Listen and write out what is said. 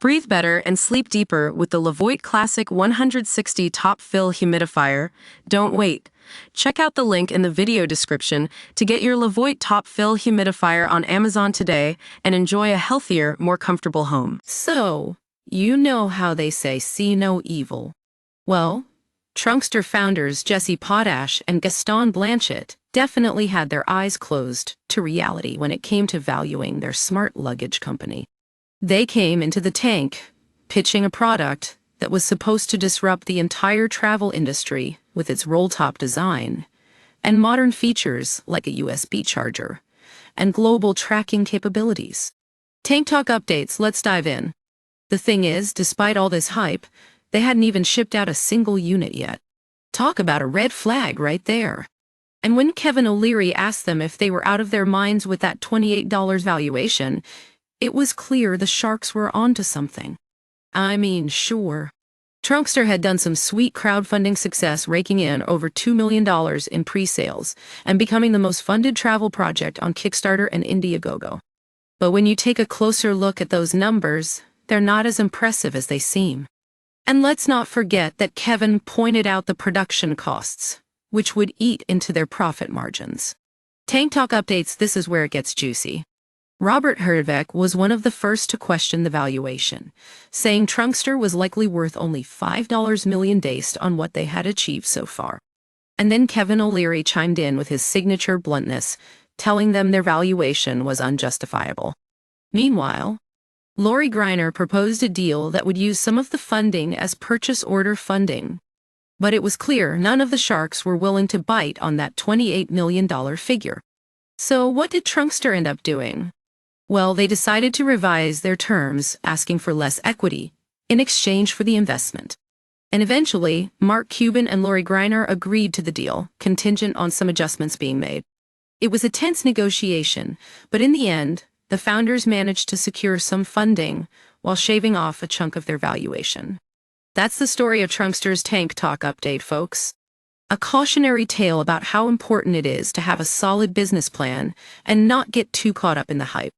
Breathe better and sleep deeper with the Levoit Classic 160 Top Fill Humidifier. Don't wait. Check out the link in the video description to get your Levoit Top Fill Humidifier on Amazon today and enjoy a healthier, more comfortable home. So, you know how they say see no evil. Well, Trunkster founders Jesse Potash and Gaston Blanchett definitely had their eyes closed to reality when it came to valuing their smart luggage company. They came into the tank, pitching a product that was supposed to disrupt the entire travel industry with its roll-top design and modern features like a USB charger and global tracking capabilities. Tank Talk updates, let's dive in. The thing is, despite all this hype, they hadn't even shipped out a single unit yet. Talk about a red flag right there. And when Kevin O'Leary asked them if they were out of their minds with that $28 valuation, it was clear the sharks were onto something. I mean, sure. Trunkster had done some sweet crowdfunding success, raking in over $2 million in pre-sales and becoming the most funded travel project on Kickstarter and Indiegogo. But when you take a closer look at those numbers, they're not as impressive as they seem. And let's not forget that Kevin pointed out the production costs, which would eat into their profit margins. Tank Talk updates, this is where it gets juicy. Robert Hervek was one of the first to question the valuation, saying Trunkster was likely worth only $5 million based on what they had achieved so far. And then Kevin O'Leary chimed in with his signature bluntness, telling them their valuation was unjustifiable. Meanwhile, Lori Greiner proposed a deal that would use some of the funding as purchase order funding. But it was clear none of the sharks were willing to bite on that $28 million figure. So what did Trunkster end up doing? Well, they decided to revise their terms, asking for less equity in exchange for the investment. And eventually, Mark Cuban and Lori Greiner agreed to the deal, contingent on some adjustments being made. It was a tense negotiation, but in the end, the founders managed to secure some funding while shaving off a chunk of their valuation. That's the story of Trunkster's Tank Talk update, folks. A cautionary tale about how important it is to have a solid business plan and not get too caught up in the hype.